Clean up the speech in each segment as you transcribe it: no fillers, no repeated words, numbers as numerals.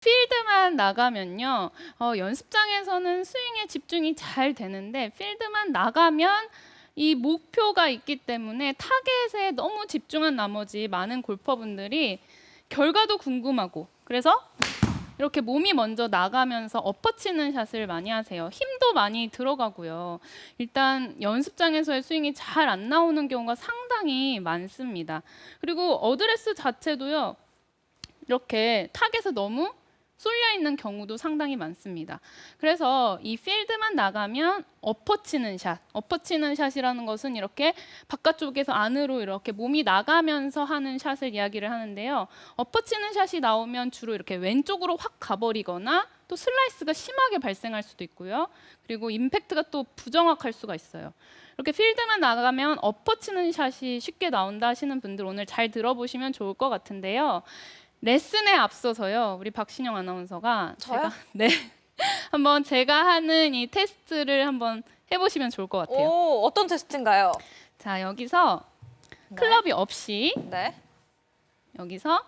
필드만 나가면요, 연습장에서는 스윙에 집중이 잘 되는데 필드만 나가면 이 목표가 있기 때문에 타겟에 너무 집중한 나머지 많은 골퍼분들이 결과도 궁금하고 그래서 이렇게 몸이 먼저 나가면서 엎어치는 샷을 많이 하세요. 힘도 많이 들어가고요. 일단 연습장에서의 스윙이 잘 안 나오는 경우가 상당히 많습니다. 그리고 어드레스 자체도요, 이렇게 타겟에 너무 쏠려 있는 경우도 상당히 많습니다. 그래서 이 필드만 나가면 엎어치는 샷, 엎어치는 샷이라는 것은 이렇게 바깥쪽에서 안으로 이렇게 몸이 나가면서 하는 샷을 이야기를 하는데요. 엎어치는 샷이 나오면 주로 이렇게 왼쪽으로 확 가버리거나 또 슬라이스가 심하게 발생할 수도 있고요. 그리고 임팩트가 또 부정확할 수가 있어요. 이렇게 필드만 나가면 엎어치는 샷이 쉽게 나온다 하시는 분들 오늘 잘 들어보시면 좋을 것 같은데요. 레슨에 앞서서요, 우리 박신영 아나운서가 저요? 네, 한번 제가 하는 이 테스트를 한번 해보시면 좋을 것 같아요. 오, 어떤 테스트인가요? 자, 여기서 네. 클럽이 없이 네. 여기서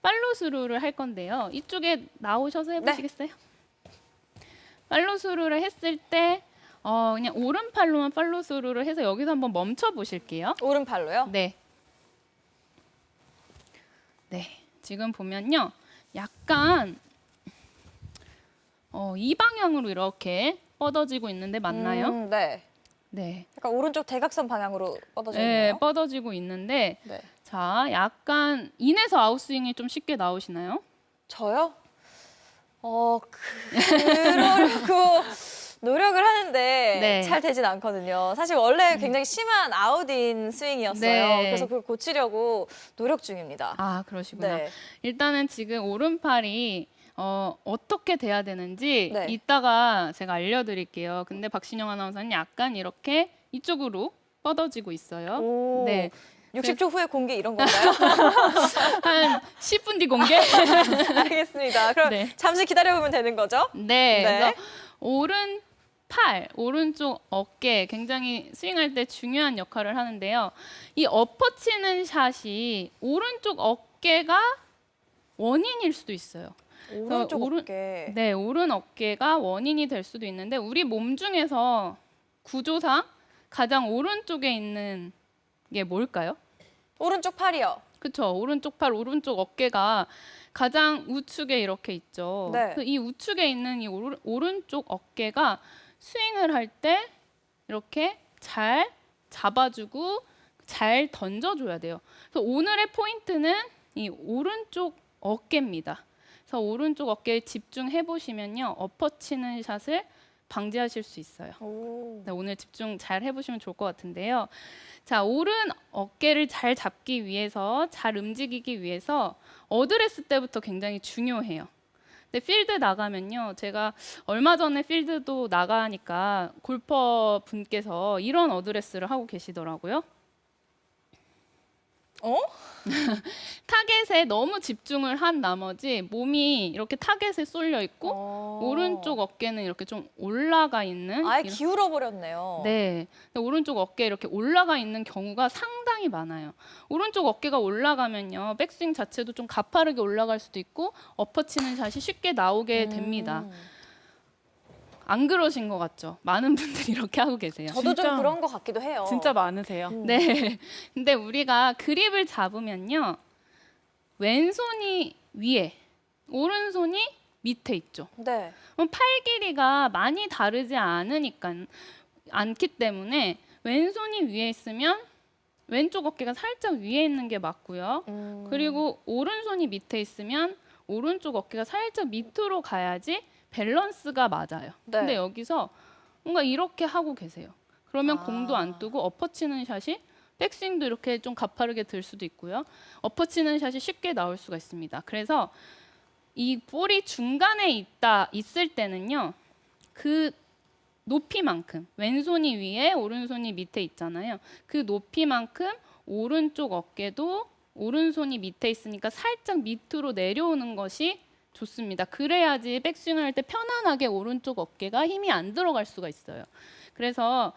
팔로스루를 할 건데요. 이쪽에 나오셔서 해보시겠어요? 팔로스루를 했을 때 그냥 오른팔로만 팔로스루를 해서 여기서 한번 멈춰 보실게요. 오른팔로요? 네. 네, 지금 보면요, 약간 이 방향으로 이렇게 뻗어지고 있는데 맞나요? 네. 네, 약간 오른쪽 대각선 방향으로 뻗어져 네, 있네요. 뻗어지고 있는데 네. 자, 약간 인에서 아웃스윙이 좀 쉽게 나오시나요? 저요? 그러려고 노력을 하는데 네. 잘 되진 않거든요. 사실 원래 굉장히 심한 아웃인 스윙이었어요. 네. 그래서 그걸 고치려고 노력 중입니다. 아, 그러시구나. 네. 일단은 지금 오른팔이 어떻게 돼야 되는지 네. 이따가 제가 알려드릴게요. 근데 박신영 아나운서는 약간 이렇게 이쪽으로 뻗어지고 있어요. 오, 네. 60초 후에 공개 이런 건가요? 한 10분 뒤 공개? 알겠습니다. 그럼 네. 잠시 기다려보면 되는 거죠? 네. 네. 그래서 오른팔, 오른쪽 어깨 굉장히 스윙할 때 중요한 역할을 하는데요. 이 엎어치는 샷이 오른쪽 어깨가 원인일 수도 있어요. 오른쪽 오른- 어깨. 네, 오른 어깨가 원인이 될 수도 있는데 우리 몸 중에서 구조상 가장 오른쪽에 있는 게 뭘까요? 오른쪽 팔이요. 그렇죠. 오른쪽 팔, 오른쪽 어깨가 가장 우측에 이렇게 있죠. 네. 이 우측에 있는 이 오른쪽 어깨가 스윙을 할 때 이렇게 잘 잡아주고 잘 던져줘야 돼요. 그래서 오늘의 포인트는 이 오른쪽 어깨입니다. 그래서 오른쪽 어깨에 집중해 보시면요, 엎어치는 샷을 방지하실 수 있어요. 오. 네, 오늘 집중 잘 해보시면 좋을 것 같은데요. 자, 오른 어깨를 잘 잡기 위해서, 잘 움직이기 위해서 어드레스 때부터 굉장히 중요해요. 근데 필드 나가면요, 제가 얼마 전에 필드도 나가니까 골퍼 분께서 이런 어드레스를 하고 계시더라고요. 타겟에 너무 집중을 한 나머지 몸이 이렇게 타겟에 쏠려 있고 오른쪽 어깨는 이렇게 좀 올라가 있는 아예 이런- 기울어 버렸네요. 네, 오른쪽 어깨에 이렇게 올라가 있는 경우가 상당히 많아요. 오른쪽 어깨가 올라가면요, 백스윙 자체도 좀 가파르게 올라갈 수도 있고 엎어치는 샷이 쉽게 나오게 됩니다. 안 그러신 것 같죠? 많은 분들이 이렇게 하고 계세요. 저도 진짜- 좀 그런 것 같기도 해요. 진짜 많으세요. 네, 근데 우리가 그립을 잡으면요, 왼손이 위에, 오른손이 밑에 있죠. 네. 그럼 팔 길이가 많이 다르지 않기 때문에 왼손이 위에 있으면 왼쪽 어깨가 살짝 위에 있는 게 맞고요. 그리고 오른손이 밑에 있으면 오른쪽 어깨가 살짝 밑으로 가야지 밸런스가 맞아요. 네. 근데 여기서 뭔가 이렇게 하고 계세요. 그러면 아. 공도 안 뜨고 엎어치는 샷이 백스윙도 이렇게 좀 가파르게 들 수도 있고요. 엎어치는 샷이 쉽게 나올 수가 있습니다. 그래서 이 볼이 중간에 있을 때는요, 그 높이만큼, 왼손이 위에 오른손이 밑에 있잖아요. 그 높이만큼 오른쪽 어깨도 오른손이 밑에 있으니까 살짝 밑으로 내려오는 것이 좋습니다. 그래야지 백스윙을 할 때 편안하게 오른쪽 어깨가 힘이 안 들어갈 수가 있어요. 그래서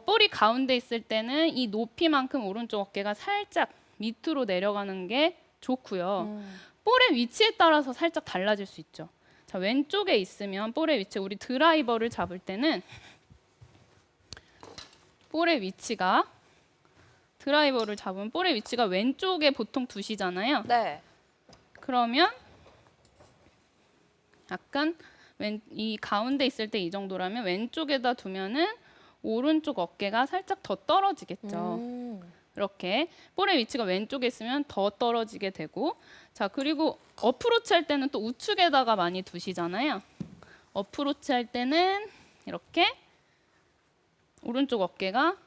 볼이 가운데 있을 때는 이 높이만큼 오른쪽 어깨가 살짝 밑으로 내려가는 게 좋고요. 볼의 위치에 따라서 살짝 달라질 수 있죠. 자, 왼쪽에 있으면 볼의 위치, 우리 드라이버를 잡을 때는 볼의 위치가 드라이버를 잡으면 볼의 위치가 왼쪽에 보통 두시잖아요. 네. 그러면 약간 이 가운데 있을 때 이 정도라면 왼쪽에다 두면은 오른쪽 어깨가 살짝 더 떨어지겠죠. 이렇게 볼의 위치가 왼쪽에 있으면 더 떨어지게 되고, 자, 그리고 어프로치 할 때는 또 우측에다가 많이 두시잖아요. 어프로치 할 때는 이렇게 오른쪽 어깨가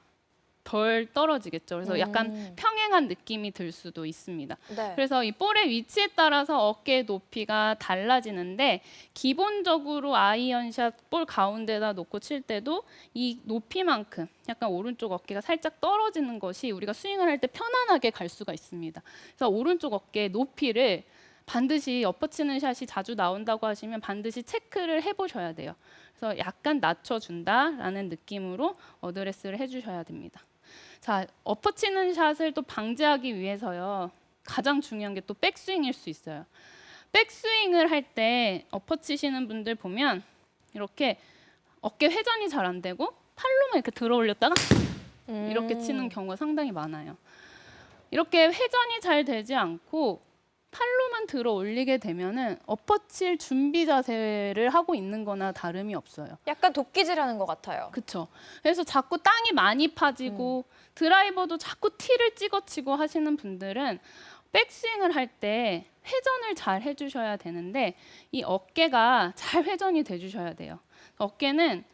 덜 떨어지겠죠. 그래서 약간 평행한 느낌이 들 수도 있습니다. 네. 그래서 이 볼의 위치에 따라서 어깨 높이가 달라지는데, 기본적으로 아이언샷 볼 가운데다 놓고 칠 때도 이 높이만큼 약간 오른쪽 어깨가 살짝 떨어지는 것이 우리가 스윙을 할 때 편안하게 갈 수가 있습니다. 그래서 오른쪽 어깨 높이를 반드시 엎어치는 샷이 자주 나온다고 하시면 반드시 체크를 해보셔야 돼요. 그래서 약간 낮춰준다라는 느낌으로 어드레스를 해주셔야 됩니다. 자, 엎어치는 샷을 또 방지하기 위해서요, 가장 중요한 게 또 백스윙일 수 있어요. 백스윙을 할 때 엎어치시는 분들 보면 이렇게 어깨 회전이 잘 안 되고 팔로만 이렇게 들어 올렸다가 이렇게 치는 경우가 상당히 많아요. 이렇게 회전이 잘 되지 않고 팔로만 들어 올리게 되면은 엎어칠 준비 자세를 하고 있는 거나 다름이 없어요. 약간 도끼질하는 것 같아요. 그렇죠. 그래서 자꾸 땅이 많이 파지고 드라이버도 자꾸 티를 찍어치고 하시는 분들은 백스윙을 할 때 회전을 잘 해주셔야 되는데, 이 어깨가 잘 회전이 돼주셔야 돼요. 어깨는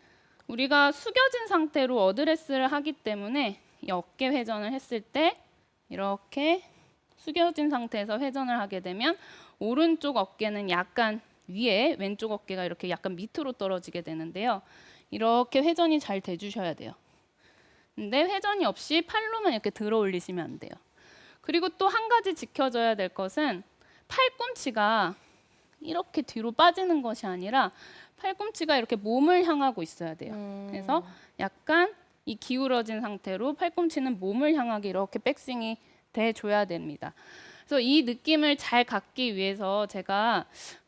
우리가 숙여진 상태로 어드레스를 하기 때문에 이 어깨 회전을 했을 때 이렇게 숙여진 상태에서 회전을 하게 되면 오른쪽 어깨는 약간 위에, 왼쪽 어깨가 이렇게 약간 밑으로 떨어지게 되는데요. 이렇게 회전이 잘 돼주셔야 돼요. 근데 회전이 없이 팔로만 이렇게 들어 올리시면 안 돼요. 그리고 또 한 가지 지켜줘야 될 것은 팔꿈치가 이렇게 뒤로 빠지는 것이 아니라 팔꿈치가 이렇게 몸을 향하고 있어야 돼요. 그래서 약간 이 기울어진 상태로 팔꿈치는 몸을 향하게 이렇게 백스윙이 돼줘야 됩니다. 그래서 이 느낌을 잘 갖기 위해서 제가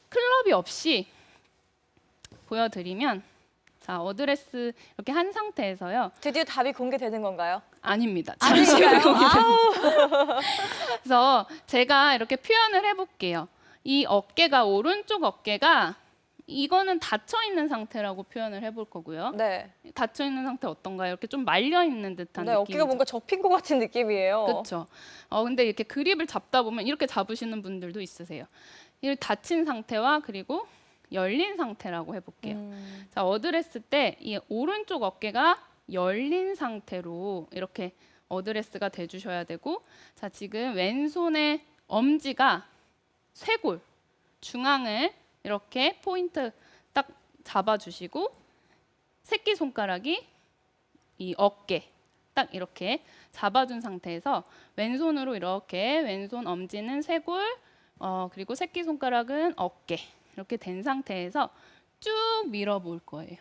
클럽이 없이 보여드리면, 자, 어드레스 이렇게 한 상태에서요. 드디어 답이 공개되는 건가요? 아닙니다. 잠시 후에 공개됩니다. 그래서 제가 이렇게 표현을 해볼게요. 이 어깨가, 오른쪽 어깨가 이거는 닫혀 있는 상태라고 표현을 해볼 거고요. 네. 닫혀 있는 상태 어떤가요? 이렇게 좀 말려 있는 듯한 네, 느낌이죠. 어깨가 뭔가 접힌 것 같은 느낌이에요. 그렇죠. 근데 이렇게 그립을 잡다 보면 이렇게 잡으시는 분들도 있으세요. 이 닫힌 상태와 그리고 열린 상태라고 해볼게요. 자, 어드레스 때 이 오른쪽 어깨가 열린 상태로 이렇게 어드레스가 돼주셔야 되고, 자, 지금 왼손의 엄지가 쇄골 중앙을 이렇게 포인트 딱 잡아주시고, 새끼손가락이 이 어깨 딱 이렇게 잡아준 상태에서 왼손으로 이렇게, 왼손 엄지는 쇄골, 그리고 새끼손가락은 어깨, 이렇게 된 상태에서 쭉 밀어볼 거예요.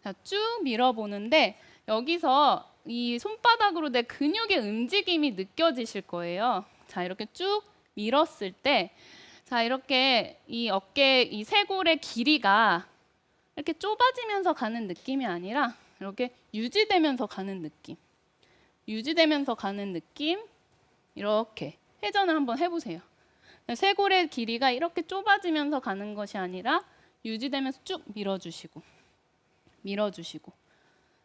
자, 쭉 밀어보는데 여기서 이 손바닥으로 내 근육의 움직임이 느껴지실 거예요. 자, 이렇게 쭉 밀었을 때, 자, 이렇게 이 어깨, 이 쇄골의 길이가 이렇게 좁아지면서 가는 느낌이 아니라 이렇게 유지되면서 가는 느낌. 유지되면서 가는 느낌. 이렇게 회전을 한번 해보세요. 쇄골의 길이가 이렇게 좁아지면서 가는 것이 아니라 유지되면서 쭉 밀어주시고, 밀어주시고.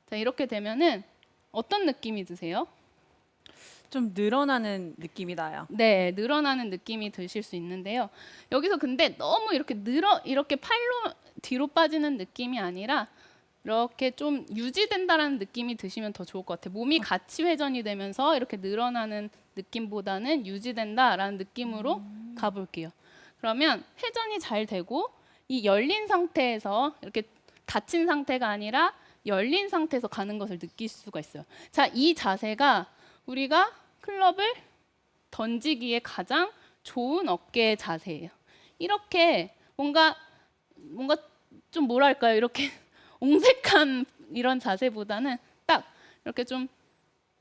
자, 이렇게 되면은 어떤 느낌이 드세요? 좀 늘어나는 느낌이 나요. 네, 늘어나는 느낌이 드실 수 있는데요. 여기서 근데 너무 이렇게 팔로 뒤로 빠지는 느낌이 아니라 이렇게 좀 유지된다라는 느낌이 드시면 더 좋을 것 같아요. 몸이 같이 회전이 되면서 이렇게 늘어나는 느낌보다는 유지된다라는 느낌으로 가볼게요. 그러면 회전이 잘 되고 이 열린 상태에서 이렇게 닫힌 상태가 아니라 열린 상태에서 가는 것을 느낄 수가 있어요. 자, 이 자세가 우리가 클럽을 던지기에 가장 좋은 어깨의 자세예요. 이렇게 뭔가 좀 뭐랄까요? 이렇게 옹색한 이런 자세보다는 딱 이렇게 좀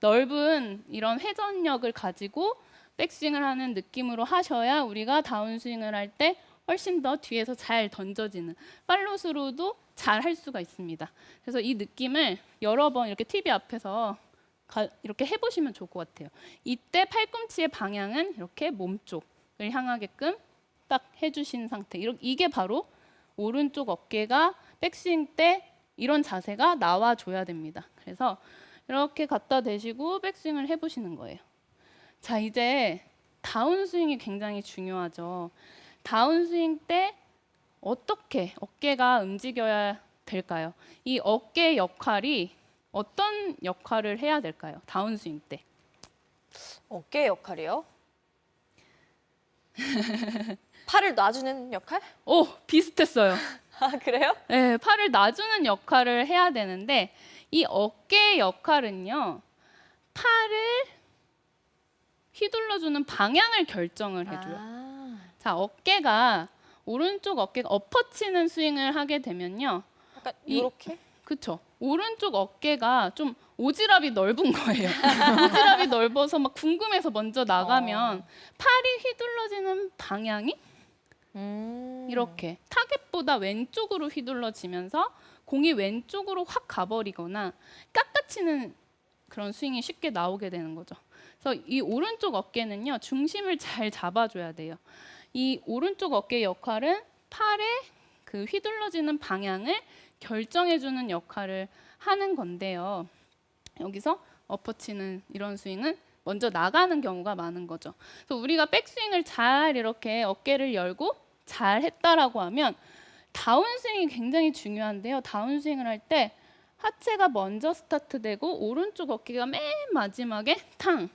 넓은 이런 회전력을 가지고 백스윙을 하는 느낌으로 하셔야 우리가 다운스윙을 할 때 훨씬 더 뒤에서 잘 던져지는 팔로스루도 잘 할 수가 있습니다. 그래서 이 느낌을 여러 번 이렇게 TV 앞에서 이렇게 해보시면 좋을 것 같아요. 이때 팔꿈치의 방향은 이렇게 몸쪽을 향하게끔 딱 해주신 상태. 이게 바로 오른쪽 어깨가 백스윙 때 이런 자세가 나와줘야 됩니다. 그래서 이렇게 갖다 대시고 백스윙을 해보시는 거예요. 자, 이제 다운스윙이 굉장히 중요하죠. 다운스윙 때 어떻게 어깨가 움직여야 될까요? 이 어깨 역할이 어떤 역할을 해야 될까요? 다운스윙 때. 어깨 역할이요? 팔을 놔주는 역할? 오, 비슷했어요. 아, 그래요? 네, 팔을 놔주는 역할을 해야 되는데 이 어깨의 역할은요. 팔을 휘둘러주는 방향을 결정을 해줘요. 아, 자, 어깨가 오른쪽 어깨가 엎어치는 스윙을 하게 되면요. 약간 이- 이렇게? 그쵸. 오른쪽 어깨가 좀 오지랖이 넓은 거예요. 오지랖이 넓어서 막 궁금해서 먼저 나가면 팔이 휘둘러지는 방향이 이렇게 타겟보다 왼쪽으로 휘둘러지면서 공이 왼쪽으로 확 가버리거나 깎아치는 그런 스윙이 쉽게 나오게 되는 거죠. 그래서 이 오른쪽 어깨는요. 중심을 잘 잡아줘야 돼요. 이 오른쪽 어깨의 역할은 팔의 그 휘둘러지는 방향을 결정해주는 역할을 하는 건데요. 여기서 엎어치는 이런 스윙은 먼저 나가는 경우가 많은 거죠. 그래서 우리가 백스윙을 잘 이렇게 어깨를 열고 잘 했다라고 하면 다운스윙이 굉장히 중요한데요. 다운스윙을 할 때 하체가 먼저 스타트되고 오른쪽 어깨가 맨 마지막에 탕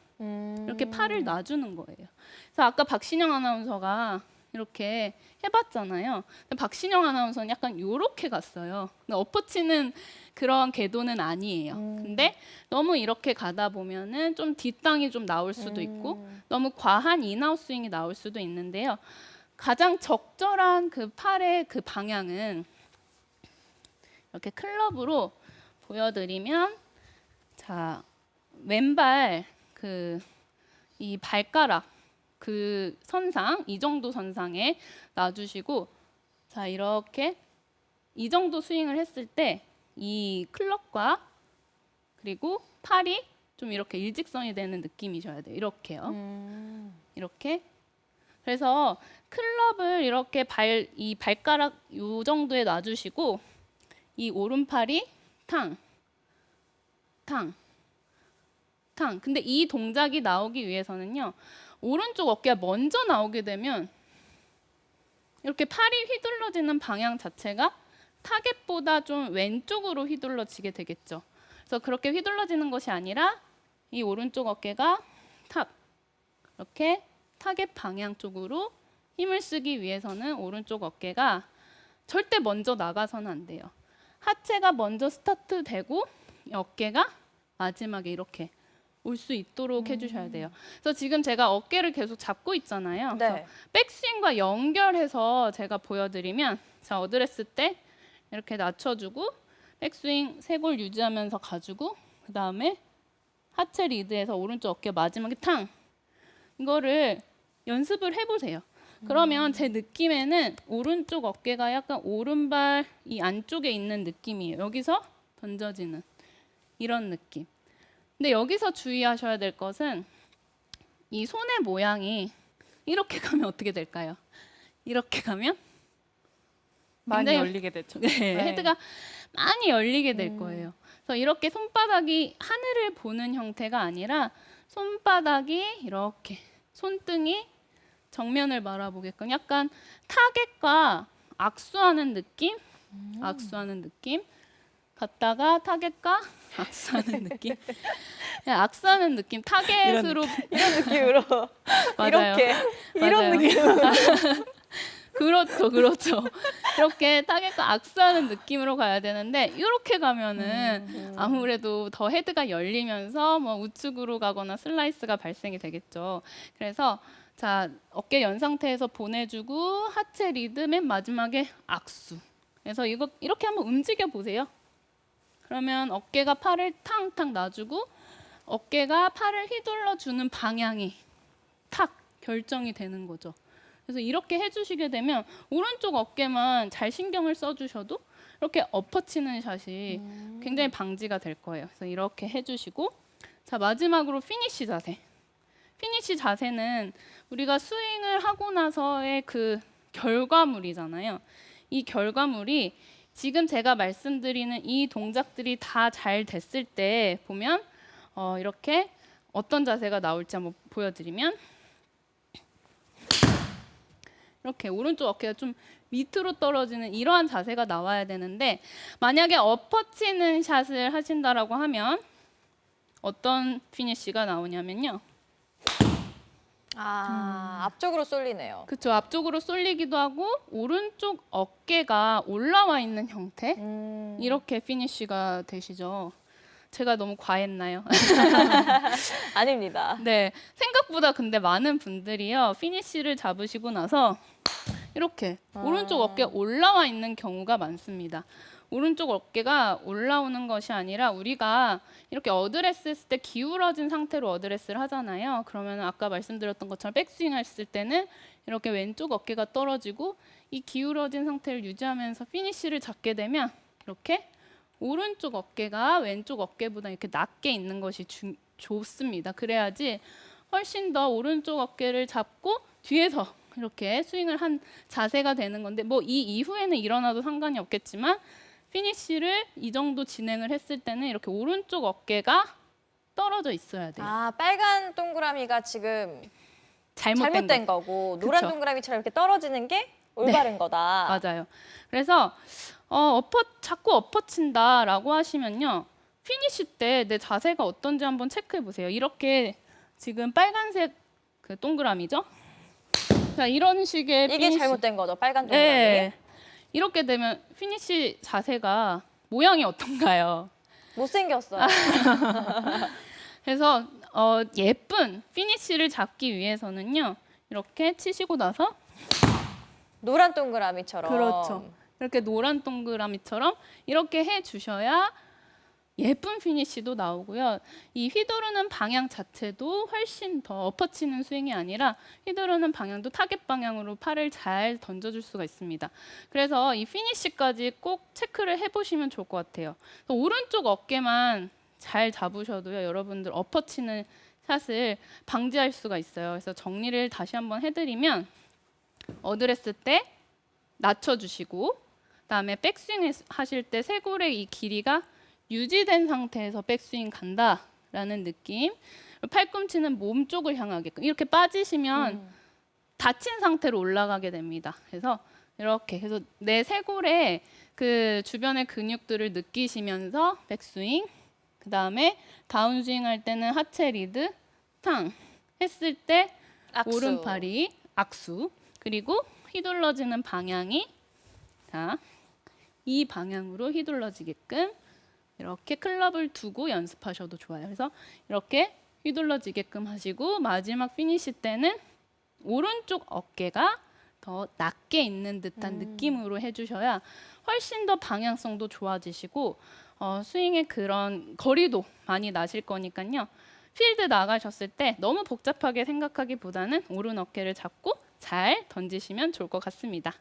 이렇게 팔을 놔주는 거예요. 그래서 아까 박신영 아나운서가 이렇게 해봤잖아요. 근데 박신영 아나운서는 약간 요렇게 갔어요. 근데 엎어치는 그런 궤도는 아니에요. 근데 너무 이렇게 가다 보면은 좀 뒷땅이 좀 나올 수도 있고 너무 과한 인아웃 스윙이 나올 수도 있는데요. 가장 적절한 그 팔의 그 방향은 이렇게 클럽으로 보여드리면 자 왼발 그 이 발가락 그 선상 이 정도 선상에 놔주시고 자 이렇게 이 정도 스윙을 했을 때 이 클럽과 그리고 팔이 좀 이렇게 일직선이 되는 느낌이셔야 돼요. 이렇게요. 이렇게 그래서 클럽을 이렇게 이 발가락 요 정도에 놔주시고 이 오른팔이 탕, 탕, 탕. 근데 이 동작이 나오기 위해서는요. 오른쪽 어깨가 먼저 나오게 되면 이렇게 팔이 휘둘러지는 방향 자체가 타겟보다 좀 왼쪽으로 휘둘러지게 되겠죠. 그래서 그렇게 휘둘러지는 것이 아니라 이 오른쪽 어깨가 탁 이렇게 타겟 방향 쪽으로 힘을 쓰기 위해서는 오른쪽 어깨가 절대 먼저 나가서는 안 돼요. 하체가 먼저 스타트되고 어깨가 마지막에 이렇게 올 수 있도록 해주셔야 돼요. 그래서 지금 제가 어깨를 계속 잡고 있잖아요. 그래서 네. 백스윙과 연결해서 제가 보여드리면 자 어드레스 때 이렇게 낮춰주고 백스윙 쇄골 유지하면서 가지고 그 다음에 하체 리드해서 오른쪽 어깨 마지막에 탕 이거를 연습을 해보세요. 그러면 제 느낌에는 오른쪽 어깨가 약간 오른발 이 안쪽에 있는 느낌이에요. 여기서 던져지는 이런 느낌. 근데 여기서 주의하셔야 될 것은 이 손의 모양이 이렇게 가면 어떻게 될까요? 이렇게 가면 많이 굉장히- 열리게 되죠. 네, 헤드가 많이 열리게 될 거예요. 그래서 이렇게 손바닥이 하늘을 보는 형태가 아니라 손바닥이 이렇게 손등이 정면을 바라보게끔 약간 타겟과 악수하는 느낌, 악수하는 느낌, 갔다가 타겟과 악수하는 느낌, 그냥 악수하는 느낌, 타겟으로 이런 느낌으로 맞아요. 이렇게 이런 맞아요. 느낌으로 그렇죠, 그렇죠. 이렇게 타겟과 악수하는 느낌으로 가야 되는데 이렇게 가면은 아무래도 더 헤드가 열리면서 뭐 우측으로 가거나 슬라이스가 발생이 되겠죠. 그래서 자 어깨 연 상태에서 보내주고 하체 리드 맨 마지막에 악수. 그래서 이거 이렇게 한번 움직여 보세요. 그러면 어깨가 팔을 탕탕 놔주고 어깨가 팔을 휘둘러 주는 방향이 탁 결정이 되는 거죠. 그래서 이렇게 해주시게 되면 오른쪽 어깨만 잘 신경을 써주셔도 이렇게 엎어치는 샷이 굉장히 방지가 될 거예요. 그래서 이렇게 해주시고, 자 마지막으로 피니시 자세. 피니시 자세는 우리가 스윙을 하고 나서의 그 결과물이잖아요. 이 결과물이 지금 제가 말씀드리는 이 동작들이 다 잘 됐을 때 보면 이렇게 어떤 자세가 나올지 한번 보여드리면, 이렇게 오른쪽 어깨가 좀 밑으로 떨어지는 이러한 자세가 나와야 되는데, 만약에 엎어치는 샷을 하신다라고 하면 어떤 피니쉬가 나오냐면요. 앞쪽으로 쏠리네요. 그렇죠. 앞쪽으로 쏠리기도 하고 오른쪽 어깨가 올라와 있는 형태, 이렇게 피니쉬가 되시죠. 제가 너무 과했나요? 아닙니다. 네, 생각보다 근데 많은 분들이요 피니쉬를 잡으시고 나서 이렇게 오른쪽 어깨 올라와 있는 경우가 많습니다. 오른쪽 어깨가 올라오는 것이 아니라 우리가 이렇게 어드레스 했을 때 기울어진 상태로 어드레스를 하잖아요. 그러면 아까 말씀드렸던 것처럼 백스윙 했을 때는 이렇게 왼쪽 어깨가 떨어지고 이 기울어진 상태를 유지하면서 피니쉬를 잡게 되면 이렇게 오른쪽 어깨가 왼쪽 어깨보다 이렇게 낮게 있는 것이 좋습니다. 그래야지 훨씬 더 오른쪽 어깨를 잡고 뒤에서 이렇게 스윙을 한 자세가 되는 건데, 뭐 이 이후에는 일어나도 상관이 없겠지만 피니쉬를 이 정도 진행을 했을 때는 이렇게 오른쪽 어깨가 떨어져 있어야 돼요. 빨간 동그라미가 지금 잘못된 잘못된 거고 노란 그쵸. 동그라미처럼 이렇게 떨어지는 게 올바른 거다. 맞아요. 그래서 자꾸 엎어친다라고 하시면요, 피니쉬 때 내 자세가 어떤지 한번 체크해 보세요. 이렇게 지금 빨간색 그 동그라미죠. 자, 이런 식의 이게 피니쉬. 잘못된 거죠, 빨간 동그라미. 네. 이렇게 되면 피니쉬 자세가 모양이 어떤가요? 못생겼어요. 그래서 예쁜 피니쉬를 잡기 위해서는요, 이렇게 치시고 나서 노란 동그라미처럼. 그렇죠. 이렇게 노란 동그라미처럼 이렇게 해 주셔야 예쁜 피니쉬도 나오고요. 이 휘두르는 방향 자체도 훨씬 더 엎어치는 스윙이 아니라 휘두르는 방향도 타겟 방향으로 팔을 잘 던져줄 수가 있습니다. 그래서 이 피니쉬까지 꼭 체크를 해보시면 좋을 것 같아요. 오른쪽 어깨만 잘 잡으셔도요, 여러분들 엎어치는 샷을 방지할 수가 있어요. 그래서 정리를 다시 한번 해드리면, 어드레스 때 낮춰주시고, 그다음에 백스윙 하실 때 쇄골의 이 길이가 유지된 상태에서 백스윙 간다라는 느낌. 팔꿈치는 몸 쪽을 향하게끔 이렇게 빠지시면 다친 상태로 올라가게 됩니다. 그래서 이렇게 해서 내 쇄골의 그 주변의 근육들을 느끼시면서 백스윙, 그다음에 다운스윙 할 때는 하체 리드, 탕 했을 때 악수. 오른팔이 악수, 그리고 휘둘러지는 방향이 이 방향으로 휘둘러지게끔 이렇게 클럽을 두고 연습하셔도 좋아요. 그래서 이렇게 휘둘러지게끔 하시고, 마지막 피니시 때는 오른쪽 어깨가 더 낮게 있는 듯한 느낌으로 해주셔야 훨씬 더 방향성도 좋아지시고 스윙의 그런 거리도 많이 나실 거니까요. 필드 나가셨을 때 너무 복잡하게 생각하기보다는 오른 어깨를 잡고 잘 던지시면 좋을 것 같습니다.